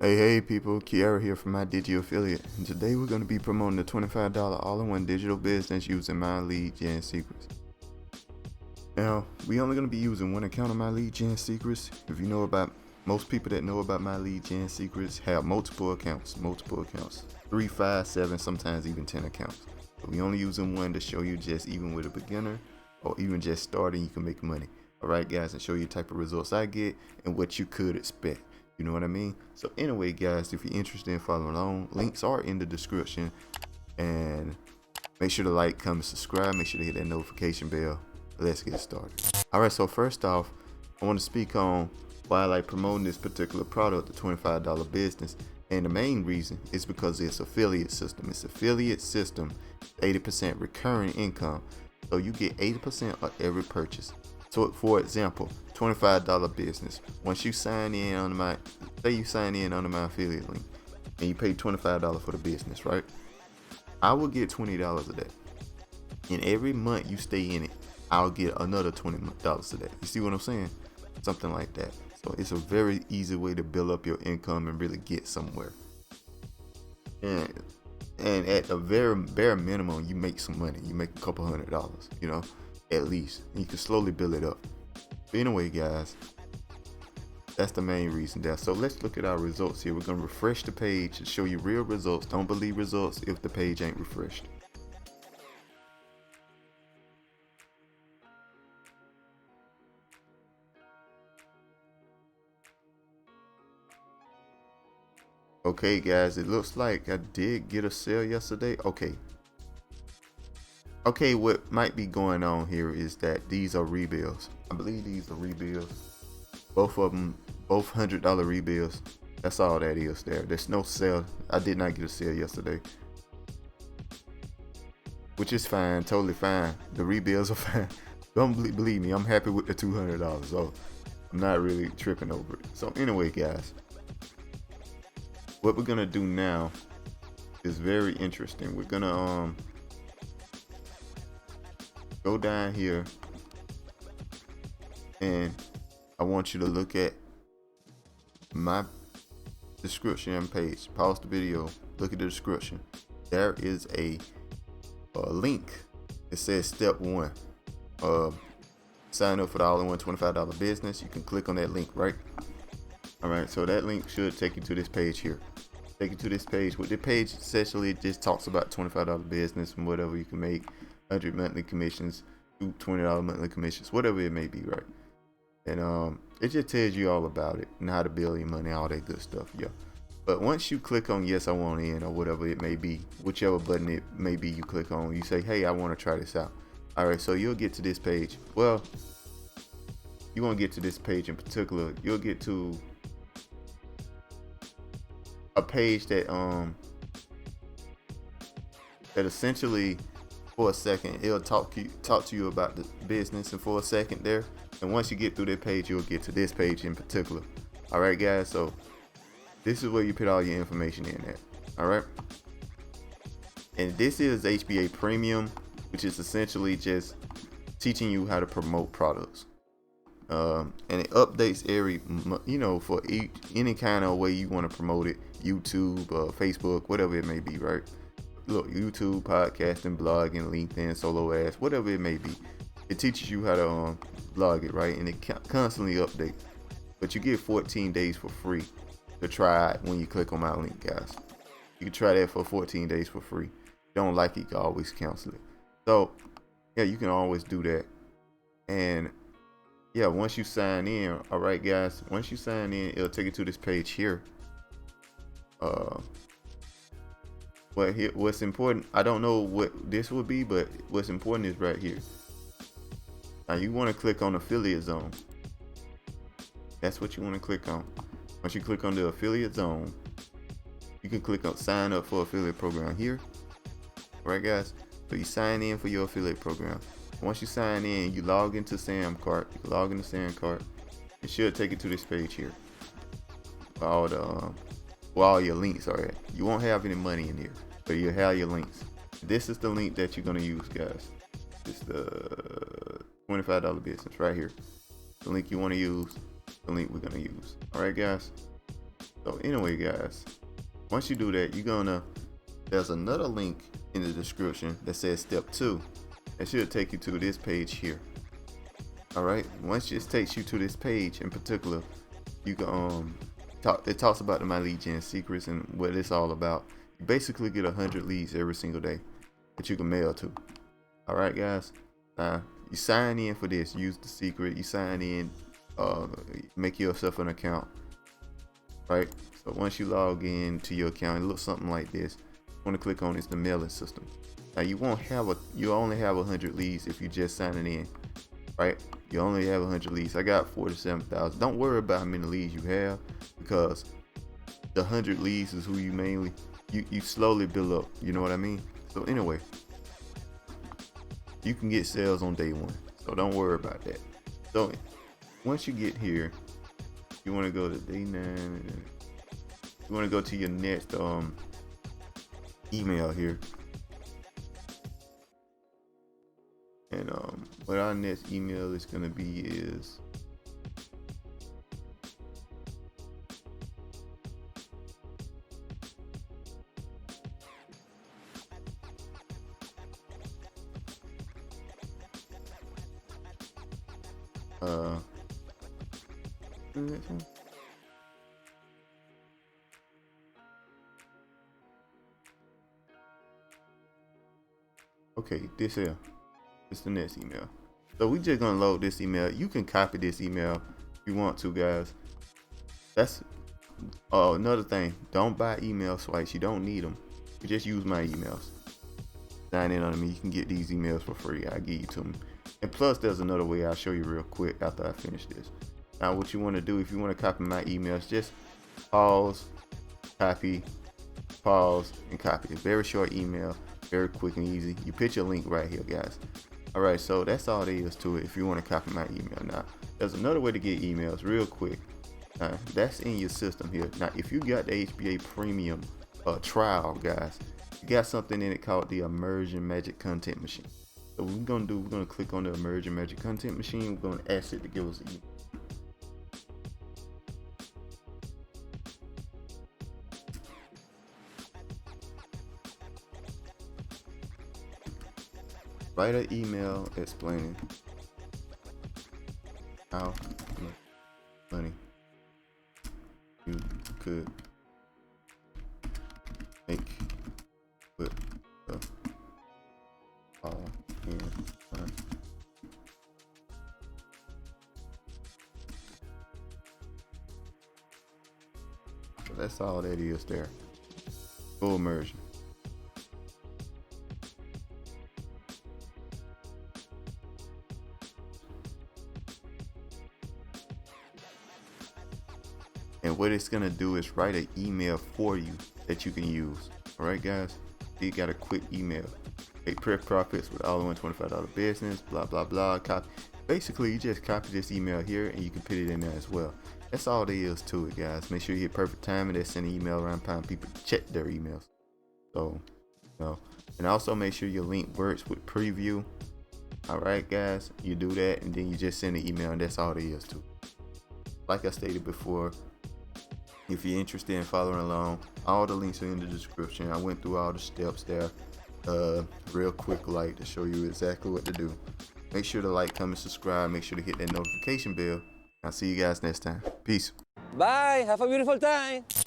Hey people, Kiara here from My Digi Affiliate, and today we're going to be promoting the $25 all-in-one digital business using My Lead Gen Secrets. Now, we only going to be using one account of My Lead Gen Secrets. If you know about, most people that know about My Lead Gen Secrets have multiple accounts, 3, 5, 7, sometimes even 10 accounts. But we only using one to show you just even with a beginner or even just starting, you can make money. Alright guys, and show you the type of results I get and what you could expect. You know what I mean? So anyway guys, if you're interested in following along, links are in the description, and make sure to like, comment, subscribe, make sure to hit that notification bell. Let's get started. Alright, so first off, I want to speak on why I like promoting this particular product, the $25 business, and the main reason is because it's affiliate system. It's affiliate system, 80% recurring income, so you get 80% of every purchase. So for example, $25 business. Once you sign in on my, say you sign in under my affiliate link and you pay $25 for the business, right? I will get $20 of that. And every month you stay in it, I'll get another $20 of that. You see what I'm saying? Something like that. So it's a very easy way to build up your income and really get somewhere. And at the very bare minimum, you make some money. You make a couple $100, you know, at least. And you can slowly build it up. But anyway, guys, that's the main reason there. So let's look at our results here. We're going to refresh the page to show you real results. Don't believe results if the page ain't refreshed. Okay, guys, it looks like I did get a sale yesterday. Okay, what might be going on here is that these are rebills. I believe these are rebills. Both of them, both $100 rebills. That's all that is there. There's no sale. I did not get a sale yesterday, which is fine, totally fine. The rebills are fine. Don't believe me, I'm happy with the $200, so I'm not really tripping over it. So anyway, guys, what we're gonna do now is very interesting. We're gonna go down here, and I want you to look at my description page. Pause the video, look at the description. There is a link. It says step 1. Sign up for the all-in-one $25 business. You can click on that link, right? Alright, so that link should take you to this page here. Take you to this page. What the page essentially just talks about $25 business and whatever you can make. 100 monthly commissions, $20 monthly commissions, whatever it may be, right? And it just tells you all about it and how to build your money, all that good stuff, yeah. But once you click on yes, I want in, or whatever it may be, whichever button it may be you click on, you say, hey, I want to try this out. All right, so you'll get to this page. Well, you won't get to this page in particular. You'll get to a page that essentially, for a second, it'll talk to you about the business, and for a second there, and once you get through that page, you'll get to this page in particular. All right, guys, so this is where you put all your information in at. All right, and this is HBA Premium, which is essentially just teaching you how to promote products, and it updates every, you know, for any kind of way you want to promote it. YouTube, Facebook, whatever it may be, right? Look, YouTube, podcasting, blogging, LinkedIn, solo ads, whatever it may be. It teaches you how to blog it, right? And it constantly updates. But you get 14 days for free to try it when you click on my link, guys. You can try that for 14 days for free. If you don't like it, you can always cancel it. So, yeah, you can always do that. And, yeah, once you sign in, all right, guys, once you sign in, it'll take you to this page here. What's important, I don't know what this would be, but what's important is right here. Now you want to click on affiliate zone. That's what you want to click on. Once you click on the affiliate zone, you can click on sign up for affiliate program here. All right, guys, so you sign in for your affiliate program. Once you sign in, you log into Samcart. You log into Samcart. It should take you to this page here. All the where all your links are at. You won't have any money in here, but you'll have your links. This is the link that you're gonna use, guys. It's the $25 business right here. the link you want to use, the link we're gonna use. All right, guys. So anyway, guys, once you do that, there's another link in the description that says step 2. It should take you to this page here. All right. Once it takes you to this page in particular, you can it talks about the My Lead Gen secrets and what it's all about. You basically get 100 leads every single day that you can mail to. All right, guys. You sign in for this. Use the secret. You sign in. Make yourself an account. Right. So once you log in to your account, it looks something like this. Want to click on is the mailing system. Now you only have 100 leads if you just signing in, right? You only have 100 leads. I got 47,000. Don't worry about how many leads you have, because the 100 leads is who you slowly build up. You know what I mean? So anyway, you can get sales on day 1. So don't worry about that. So once you get here, you want to go to day 9. You want to go to your next email here, and what our next email is going to be is okay, this here. It's the next email. So we just gonna load this email. You can copy this email if you want to, guys. That's another thing. Don't buy email swipes. You don't need them. You just use my emails. Sign in on me. You can get these emails for free. I give you to them. And plus, there's another way I'll show you real quick after I finish this. Now, what you want to do if you want to copy my emails, just pause, copy, pause, and copy. It's a very short email, very quick and easy. You put your link right here, guys. All right, so that's all there is to it if you want to copy my email. Now, there's another way to get emails real quick. That's in your system here. Now, if you got the HBA Premium trial, guys, you got something in it called the Immersion Magic Content Machine. So what we're going to do, we're going to click on the Immersion Magic Content Machine. We're going to ask it to give us an email. Write an email explaining how much money you could make with the all-in one. So that's all that is there. Full immersion. And what it's gonna do is write an email for you that you can use. All right, guys. You got a quick email. Make quick profits with all-in-one $25 business. Blah blah blah. Copy. Basically, you just copy this email here, and you can put it in there as well. That's all there is to it, guys. Make sure you hit perfect timing. They send an email around time. People check their emails. So, and also make sure your link works with preview. All right, guys. You do that, and then you just send an email, and that's all there is to it. Like I stated before, if you're interested in following along, all the links are in the description. I went through all the steps there real quick to show you exactly what to do. Make sure to like, comment, subscribe. Make sure to hit that notification bell. I'll see you guys next time. Peace. Bye. Have a beautiful time.